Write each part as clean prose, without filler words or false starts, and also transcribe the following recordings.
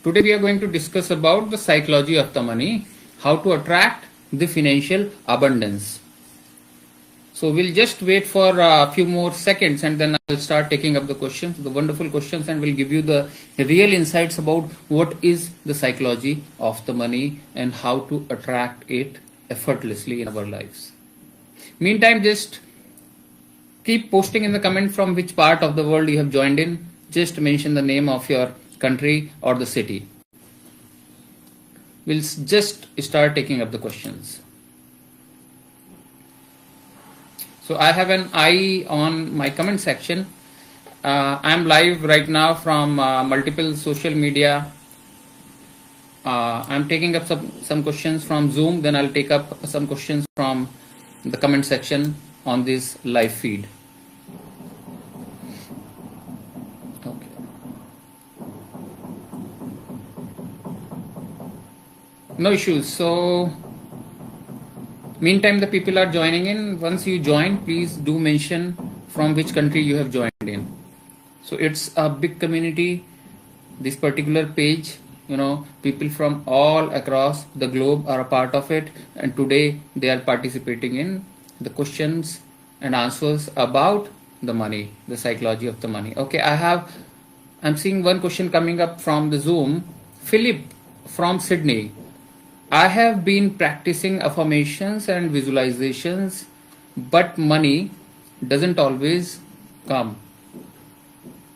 Today we are going to discuss about the psychology of the money, how to attract the financial abundance. So we'll just wait for a few more seconds and then I'll start taking up the questions, the wonderful questions, and we'll give you the real insights about what is the psychology of the money and how to attract it effortlessly in our lives. Meantime, just keep posting in the comment from which part of the world you have joined in. Just mention the name of your country or the city. We'll just start taking up the questions. So I have an eye on my comment section. I'm live right now from multiple social media. I'm taking up some questions from Zoom, then I'll take up some questions from the comment section on this live feed. Okay. No issues. So meantime, the people are joining in. Once you join, please do mention from which country you have joined in. So it's a big community. This particular page, people from all across the globe are a part of it, and today they are participating in the questions and answers about the money, the psychology of the money. Okay, I'm seeing one question coming up from the Zoom. Philip from Sydney. I have been practicing affirmations and visualizations, but money doesn't always come.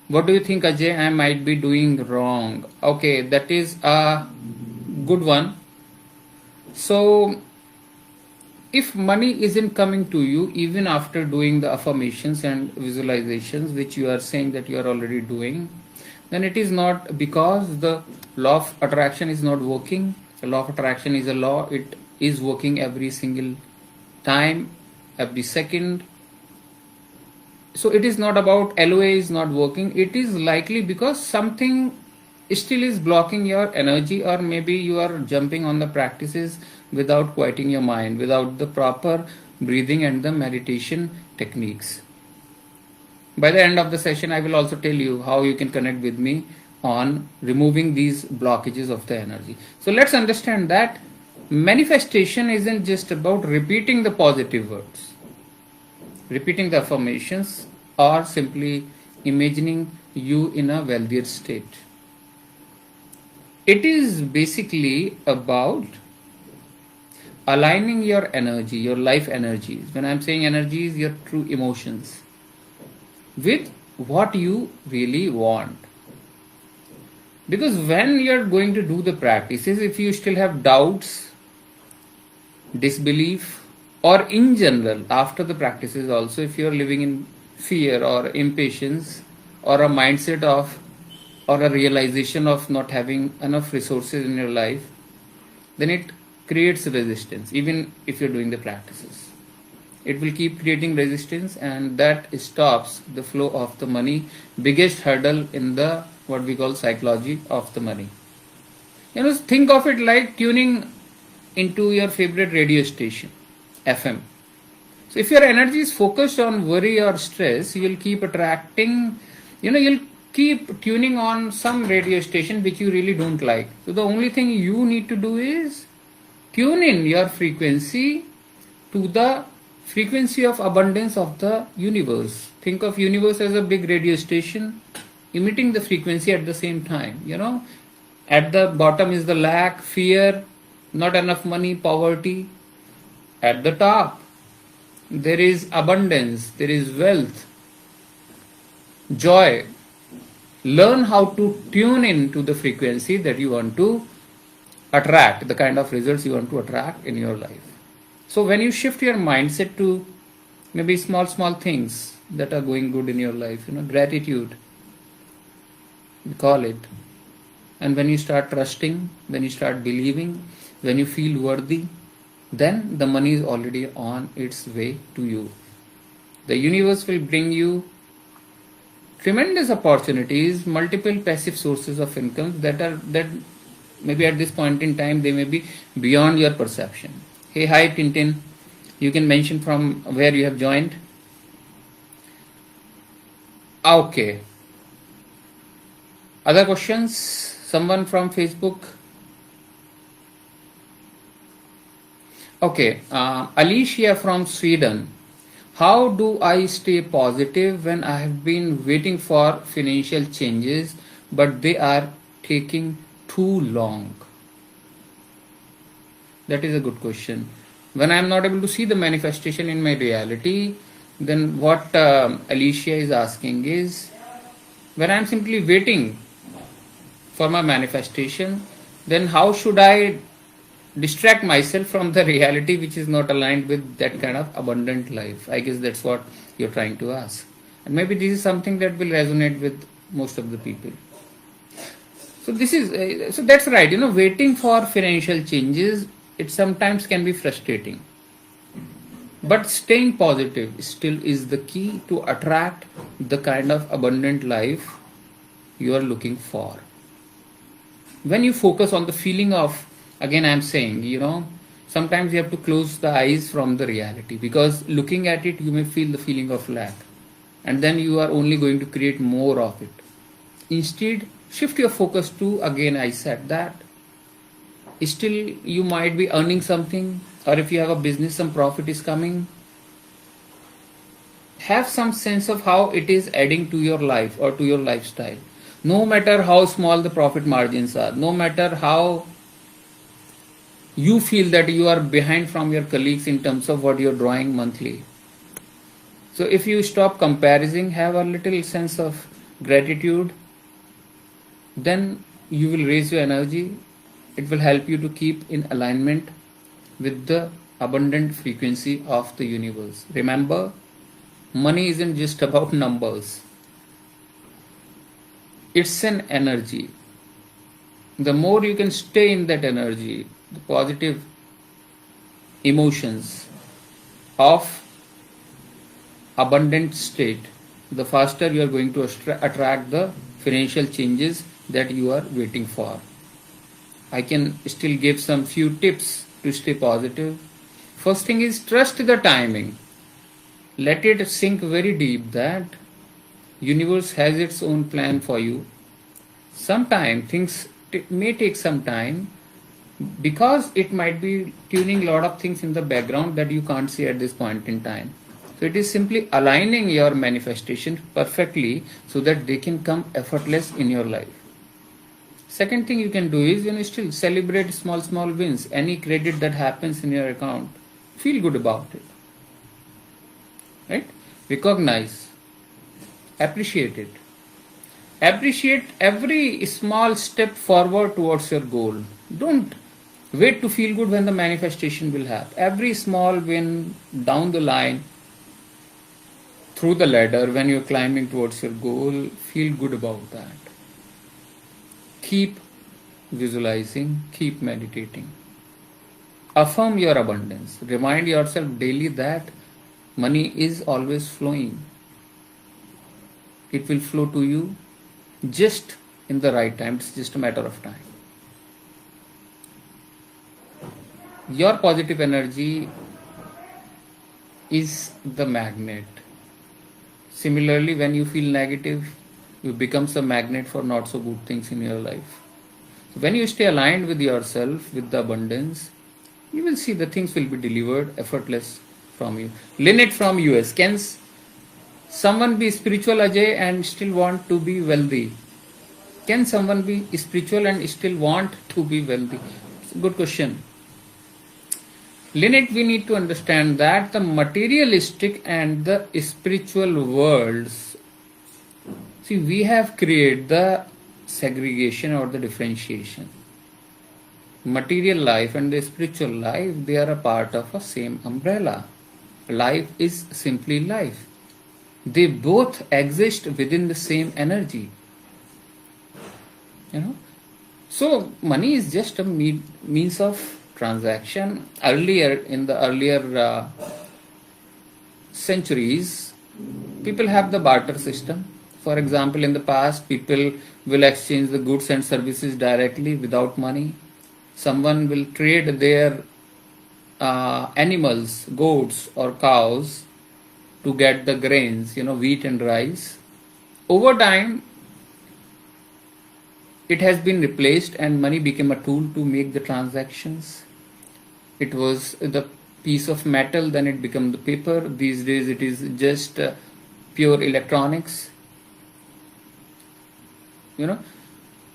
What do you think, Ajay? I might be doing wrong. Okay, that is a good one. So, if money isn't coming to you even after doing the affirmations and visualizations, which you are saying that you are already doing, then it is not because the law of attraction is not working. The law of attraction is a law. It is working every single time, every second. So it is not about LOA is not working. It is likely because something still is blocking your energy, or maybe you are jumping on the practices without quieting your mind, without the proper breathing and the meditation techniques. By the end of the session, I will also tell you how you can connect with me on removing these blockages of the energy. So let's understand that manifestation isn't just about repeating the positive words, repeating the affirmations, or simply imagining you in a wealthier state. It is basically about aligning your energy, your life energies. When I'm saying energies, your true emotions, with what you really want. Because when you're going to do the practices, if you still have doubts, disbelief, or in general, after the practices also, if you're living in fear or impatience, or a mindset of, or a realization of not having enough resources in your life, then it creates resistance, even if you're doing the practices. It will keep creating resistance, and that stops the flow of the money, biggest hurdle in the what we call psychology of the money. Think of it like tuning into your favorite radio station, FM. So if your energy is focused on worry or stress, you will keep attracting, you'll keep tuning on some radio station which you really don't like. So the only thing you need to do is tune in your frequency to the frequency of abundance of the universe. Think of universe as a big radio station emitting the frequency at the same time. At the bottom is the lack, fear, not enough money, poverty. At the top there is abundance, there is wealth, joy. Learn how to tune in to the frequency that you want to attract, the kind of results you want to attract in your life. So when you shift your mindset to maybe small things that are going good in your life, gratitude, we call it. And when you start trusting, when you start believing, when you feel worthy, then the money is already on its way to you. The universe will bring you tremendous opportunities, multiple passive sources of income that maybe at this point in time they may be beyond your perception. Hey, hi Tintin, you can mention from where you have joined. Okay. Other questions? Someone from Facebook? Okay, Alicia from Sweden. How do I stay positive when I have been waiting for financial changes but they are taking too long? That is a good question. When I am not able to see the manifestation in my reality, then what Alicia is asking is, when I am simply waiting for my manifestation, then how should I distract myself from the reality which is not aligned with that kind of abundant life? I guess that's what you're trying to ask. And maybe this is something that will resonate with most of the people. So this is so that's right. Waiting for financial changes, it sometimes can be frustrating. But staying positive still is the key to attract the kind of abundant life you are looking for. When you focus on the feeling of, again I'm saying, sometimes you have to close the eyes from the reality, because looking at it you may feel the feeling of lack, and then you are only going to create more of it. Instead, shift your focus to, again I said that, still you might be earning something, or if you have a business some profit is coming, have some sense of how it is adding to your life or to your lifestyle. No matter how small the profit margins are, no matter how you feel that you are behind from your colleagues in terms of what you're drawing monthly. So if you stop comparing, have a little sense of gratitude, then you will raise your energy. It will help you to keep in alignment with the abundant frequency of the universe. Remember, money isn't just about numbers. It's an energy. The more you can stay in that energy, the positive emotions of abundant state, the faster you are going to attract the financial changes that you are waiting for. I can still give some few tips to stay positive. First thing is, trust the timing. Let it sink very deep that universe has its own plan for you. Sometimes things may take some time, because it might be tuning a lot of things in the background that you can't see at this point in time. So it is simply aligning your manifestation perfectly so that they can come effortless in your life. Second thing you can do is, still celebrate small wins. Any credit that happens in your account, feel good about it. Right? Recognize, appreciate it. Appreciate every small step forward towards your goal. Don't wait to feel good when the manifestation will happen. Every small win down the line, through the ladder, when you're climbing towards your goal, feel good about that. Keep visualizing, keep meditating. Affirm your abundance. Remind yourself daily that money is always flowing. It will flow to you just in the right time. It's just a matter of time. Your positive energy is the magnet. Similarly, when you feel negative, you become a magnet for not so good things in your life. So when you stay aligned with yourself, with the abundance, you will see the things will be delivered effortless from you. Lynette from US. Can someone be spiritual, Ajay, and still want to be wealthy? Can someone be spiritual and still want to be wealthy? It's a good question. Lynette, we need to understand that the materialistic and the spiritual worlds, see, we have created the segregation or the differentiation. Material life and the spiritual life, they are a part of a same umbrella. Life is simply life. They both exist within the same energy. So money is just a means of transaction. In the earlier centuries, people have the barter system. For example, in the past, people will exchange the goods and services directly without money. Someone will trade their animals, goats or cows, to get the grains, wheat and rice. Over time, it has been replaced and money became a tool to make the transactions. It was the piece of metal, then it became the paper. These days it is just pure electronics. You know,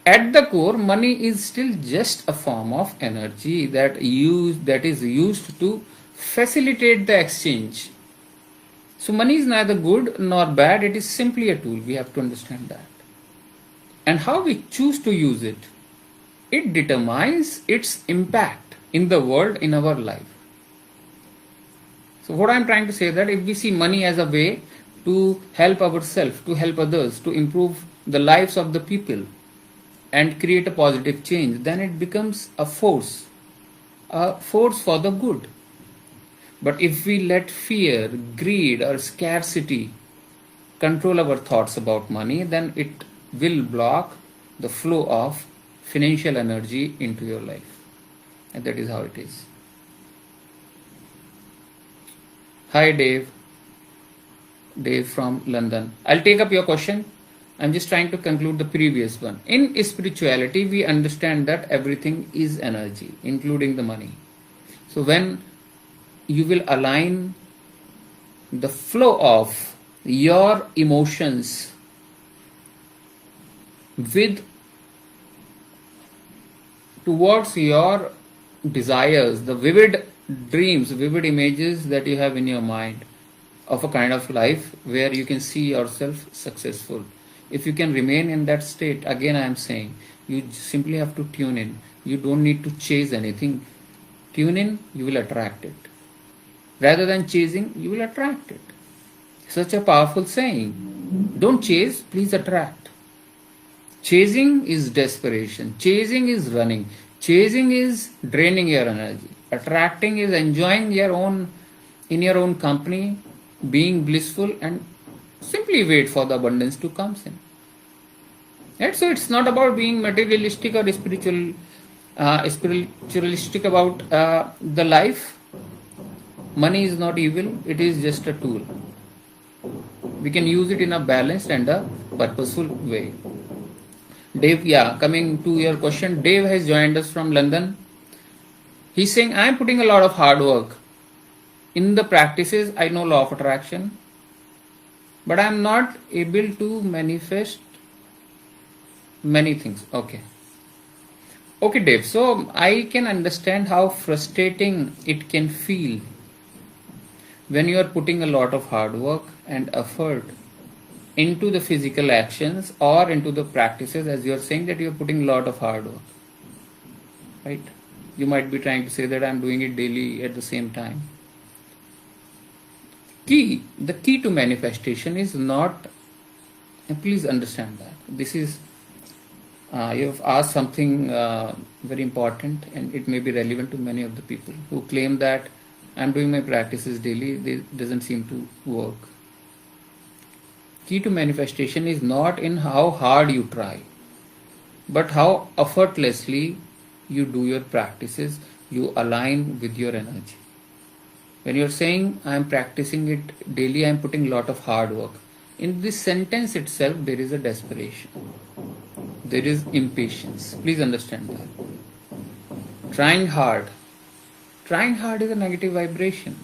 at the core, money is still just a form of energy that is used to facilitate the exchange. So money is neither good nor bad, it is simply a tool. We have to understand that. And how we choose to use it, it determines its impact in the world, in our life. So what I'm trying to say that if we see money as a way to help ourselves, to help others, to improve the lives of the people and create a positive change, then it becomes a force for the good. But if we let fear, greed or scarcity control our thoughts about money, then it will block the flow of financial energy into your life. And that is how it is. Hi Dave. Dave from London. I'll take up your question. I'm just trying to conclude the previous one. In spirituality, we understand that everything is energy, including the money. So when you will align the flow of your emotions with towards your desires, the vivid dreams, vivid images that you have in your mind of a kind of life where you can see yourself successful. If you can remain in that state, again I am saying, you simply have to tune in. You don't need to chase anything. Tune in, you will attract it. Rather than chasing, you will attract it. Such a powerful saying. Don't chase, please attract. Chasing is desperation. Chasing is running. Chasing is draining your energy. Attracting is enjoying in your own company, being blissful, and simply wait for the abundance to come in. Right? So it's not about being materialistic or spiritualistic about the life. Money is not evil, it is just a tool. We can use it in a balanced and a purposeful way. Dave, coming to your question, Dave has joined us from London. He's saying, I am putting a lot of hard work. In the practices, I know law of attraction, but I am not able to manifest many things. Okay, Dave, so I can understand how frustrating it can feel when you are putting a lot of hard work and effort into the physical actions or into the practices, as you are saying that you are putting a lot of hard work, right? You might be trying to say that I am doing it daily at the same time. The key to manifestation is not, and please understand that, this is, you have asked something very important and it may be relevant to many of the people who claim that I'm doing my practices daily, it doesn't seem to work. Key to manifestation is not in how hard you try, but how effortlessly you do your practices, you align with your energy. When you're saying I'm practicing it daily, I'm putting a lot of hard work. In this sentence itself, there is a desperation. There is impatience. Please understand that. Trying hard is a negative vibration.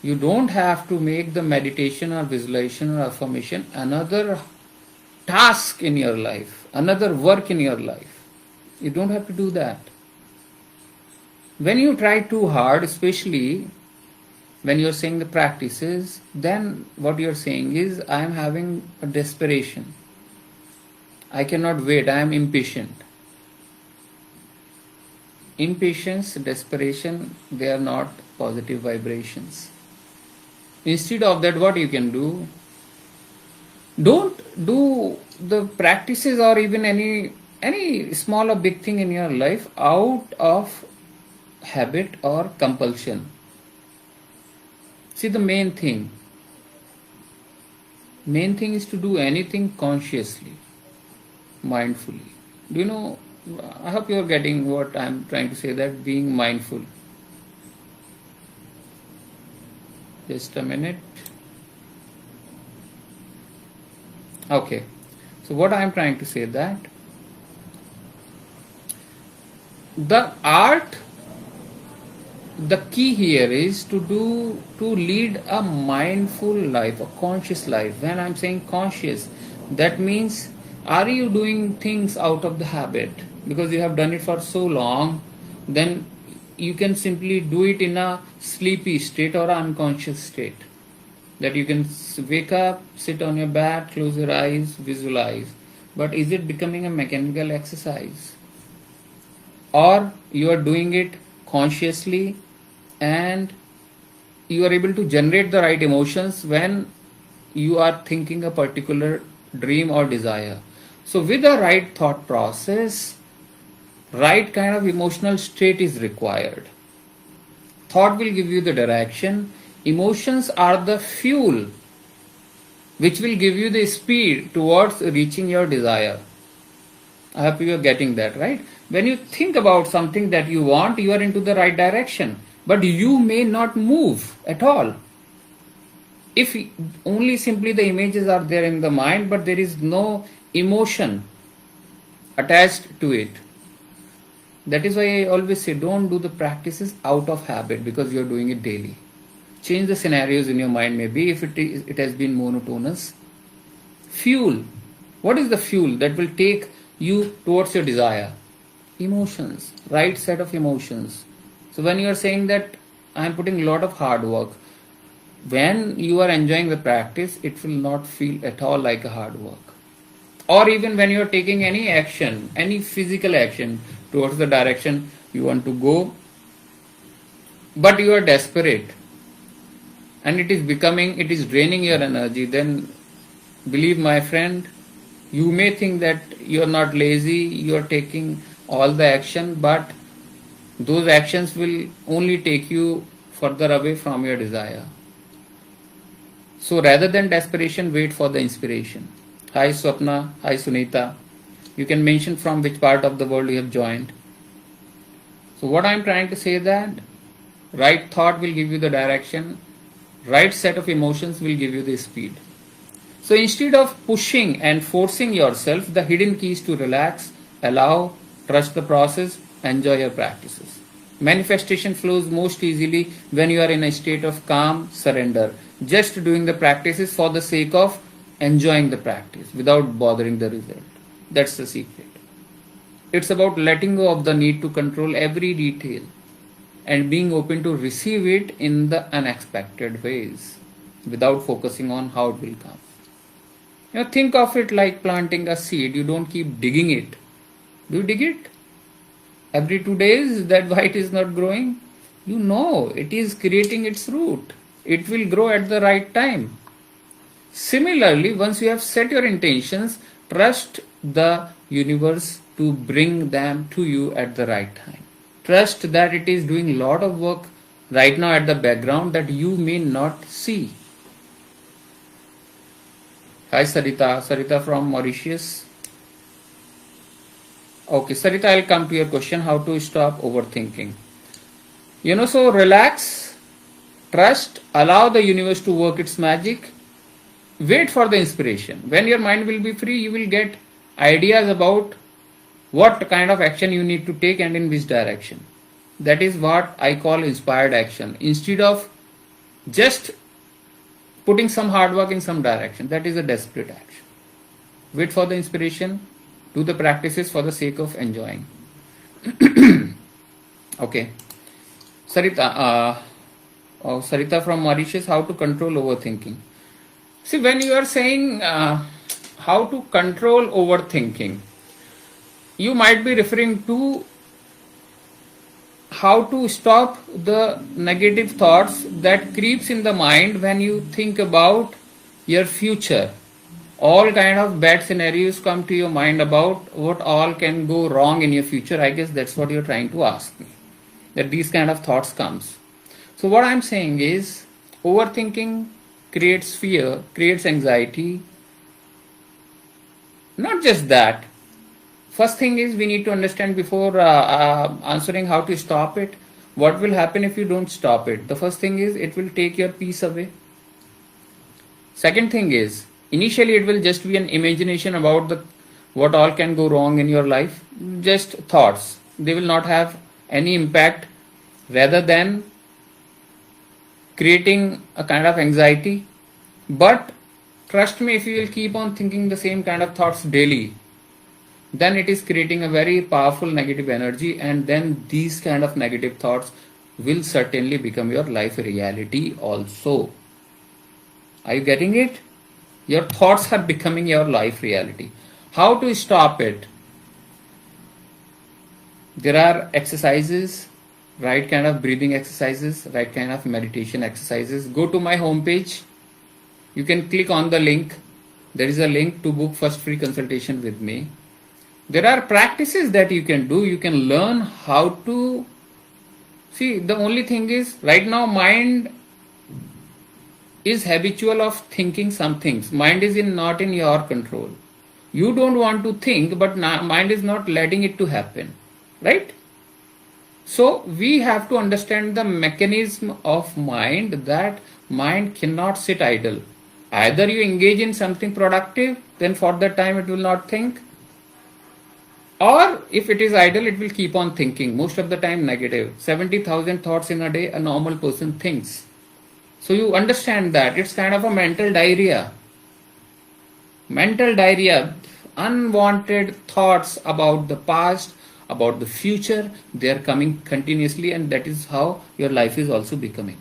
You don't have to make the meditation or visualization or affirmation another task in your life, another work in your life. You don't have to do that. When you try too hard, especially when you're saying the practices, then what you're saying is, I am having a desperation. I cannot wait, I am impatient. Impatience, desperation, they are not positive vibrations. Instead of that, what you can do, don't do the practices or even any small or big thing in your life out of habit or compulsion. See, the main thing is to do anything consciously, mindfully. Do you know, I hope you are getting what I am trying to say, that being mindful. Just a minute. Okay. So what I am trying to say that the art, the key here is to lead a mindful life, a conscious life. When I'm saying conscious, that means, are you doing things out of the habit because you have done it for so long? Then you can simply do it in a sleepy state or unconscious state, that you can wake up, sit on your bed, close your eyes, visualize. But is it becoming a mechanical exercise, or you are doing it consciously and you are able to generate the right emotions when you are thinking a particular dream or desire? So with the right thought process, right kind of emotional state is required. Thought will give you the direction, emotions are the fuel which will give you the speed towards reaching your desire. I hope you are getting that, right? When you think about something that you want, you are into the right direction, but you may not move at all. If only simply the images are there in the mind, but there is no emotion attached to it. That is why I always say, don't do the practices out of habit because you are doing it daily. Change the scenarios in your mind, maybe if it has been monotonous. Fuel. What is the fuel that will take you towards your desire? Emotions, right set of emotions. So when you are saying that I am putting a lot of hard work, when you are enjoying the practice, it will not feel at all like a hard work. Or even when you are taking any action, any physical action towards the direction you want to go, but you are desperate and it is draining your energy, then believe my friend, you may think that you are not lazy, you are taking all the action, but those actions will only take you further away from your desire. So rather than desperation, wait for the inspiration. Hi Swapna, hi Sunita. You can mention from which part of the world you have joined. So what I am trying to say, that right thought will give you the direction, right set of emotions will give you the speed. So instead of pushing and forcing yourself, the hidden key is to relax, allow, trust the process, enjoy your practices. Manifestation flows most easily when you are in a state of calm surrender, just doing the practices for the sake of enjoying the practice without bothering the result. That's the secret. It's about letting go of the need to control every detail and being open to receive it in the unexpected ways without focusing on how it will come. Think of it like planting a seed. You don't keep digging it. Do you dig it? Every 2 days that why it is not growing? You know it is creating its root. It will grow at the right time. Similarly, once you have set your intentions, trust the universe to bring them to you at the right time. Trust that it is doing a lot of work right now at the background that you may not see. Hi Sarita, Sarita from Mauritius. Okay, Sarita, I'll come to your question, how to stop overthinking. So relax, trust, allow the universe to work its magic, wait for the inspiration. When your mind will be free, you will get ideas about what kind of action you need to take and in which direction. That is what I call inspired action. Instead of just putting some hard work in some direction, that is a desperate action. Wait for the inspiration, do the practices for the sake of enjoying. Okay. Sarita, Sarita from Mauritius, how to control overthinking. See, when you are saying how to control overthinking, you might be referring to how to stop the negative thoughts that creeps in the mind when you think about your future. All kind of bad scenarios come to your mind about what all can go wrong in your future. I guess that's what you're trying to ask me, that these kind of thoughts comes. So what I'm saying is, overthinking creates fear, creates anxiety. Not just that. First thing is, we need to understand before answering how to stop it, what will happen if you don't stop it. The first thing is, it will take your peace away. Second thing is, initially it will just be an imagination about what all can go wrong in your life, just thoughts. they will not have any impact, rather than creating a kind of anxiety. But trust me, if you will keep on thinking the same kind of thoughts daily, then it is creating a very powerful negative energy, and then these kind of negative thoughts will certainly become your life reality also. Are you getting it? Your thoughts are becoming your life reality. How to stop it? There are exercises, right kind of breathing exercises, right kind of meditation exercises. Go to my homepage. You can click on the link. There is a link to book first free consultation with me. There are practices that you can do. You can learn how to see. The only thing is, right now mind is habitual of thinking some things. Mind is not in your control. You don't want to think, but mind is not letting it to happen, right? So we have to understand the mechanism of mind, that mind cannot sit idle. Either you engage in something productive, then for that time it will not think, or if it is idle, it will keep on thinking, most of the time negative. 70,000 thoughts in a day a normal person thinks. So you understand that it's kind of a mental diarrhea. Mental diarrhea, unwanted thoughts about the past, about the future, they are coming continuously, and that is how your life is also becoming.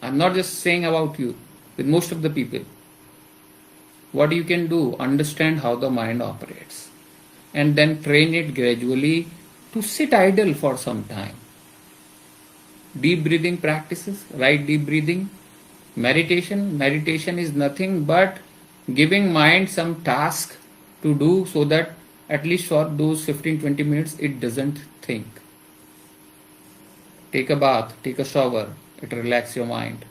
I'm not just saying about you, with most of the people. What you can do, understand how the mind operates, and then train it gradually to sit idle for some time. Deep breathing practices, right? Deep breathing. Meditation is nothing but giving mind some task to do, so that at least for those 15-20 minutes it doesn't think. Take a bath, take a shower, it relaxes your mind.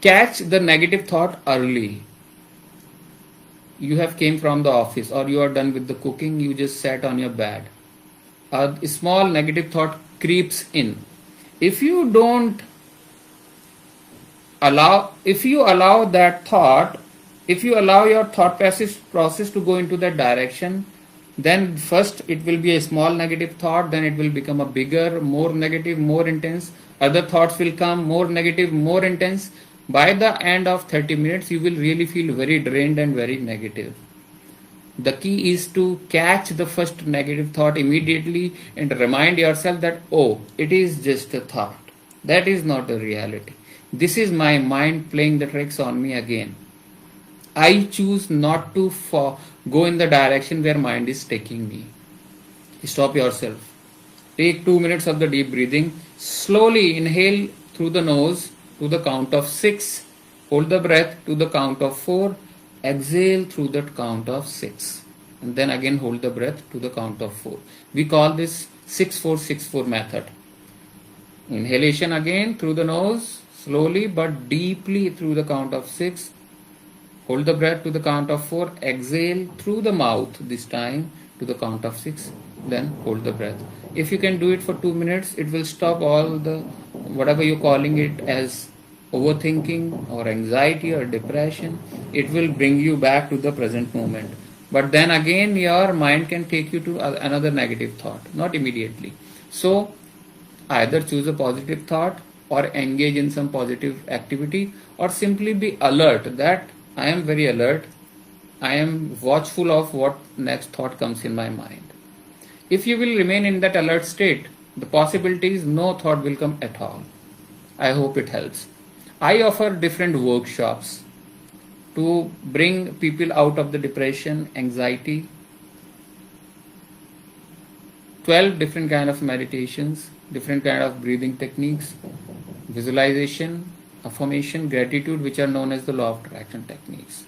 Catch the negative thought early. You have came from the office, or you are done with the cooking, you just sat on your bed. A small negative thought creeps in. If you allow that thought, if you allow your thought process to go into that direction, then first it will be a small negative thought, then it will become a bigger, more negative, more intense. Other thoughts will come, more negative, more intense. By the end of 30 minutes, you will really feel very drained and very negative. The key is to catch the first negative thought immediately and remind yourself that, oh, it is just a thought. That is not a reality. This is my mind playing the tricks on me again. I choose not to go in the direction where mind is taking me. Stop yourself. Take 2 minutes of the deep breathing. Slowly inhale through the nose to the count of 6. Hold the breath to the count of 4. Exhale through the count of 6. And then again hold the breath to the count of 4. We call this 6-4-6-4 method. Inhalation again through the nose, slowly but deeply through the count of 6. Hold the breath to the count of 4. Exhale through the mouth this time to the count of 6. Then hold the breath. If you can do it for 2 minutes, it will stop all the whatever you're calling it as overthinking or anxiety or depression. It will bring you back to the present moment. But then again your mind can take you to another negative thought, not immediately. So either choose a positive thought or engage in some positive activity, or simply be alert that I am very alert. I am watchful of what next thought comes in my mind. If you will remain in that alert state, the possibility is no thought will come at all. I hope it helps. I offer different workshops to bring people out of the depression, anxiety. 12 different kind of meditations, different kind of breathing techniques, visualization, affirmation, gratitude, which are known as the law of attraction techniques.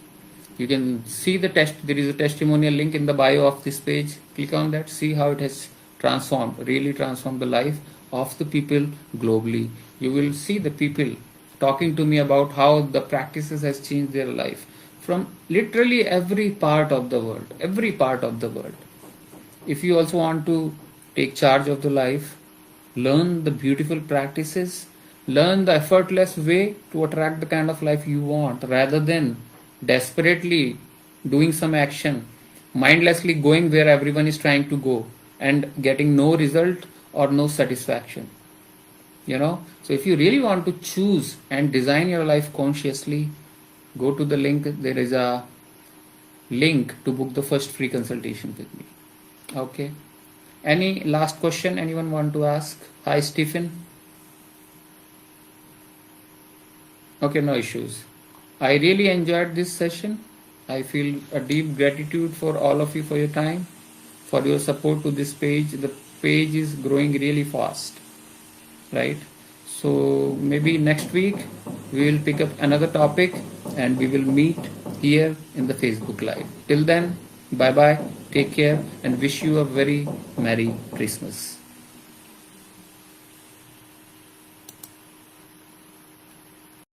You can see the there is a testimonial link in the bio of this page. Click on that, see how it has really transformed the life of the people globally. You will see the people talking to me about how the practices has changed their life from literally every part of the world, every part of the world. If you also want to take charge of the life, learn the beautiful practices, learn the effortless way to attract the kind of life you want, rather than desperately doing some action. mindlessly going where everyone is trying to go and getting no result or no satisfaction. So if you really want to choose and design your life consciously, go to the link. There is a link to book the first free consultation with me. Okay. Any last question anyone want to ask? Hi, Stephen. Okay, no issues. I really enjoyed this session. I feel a deep gratitude for all of you for your time, for your support to this page. The page is growing really fast, right? So maybe next week we will pick up another topic and we will meet here in the Facebook Live. Till then, bye bye, take care, and wish you a very Merry Christmas.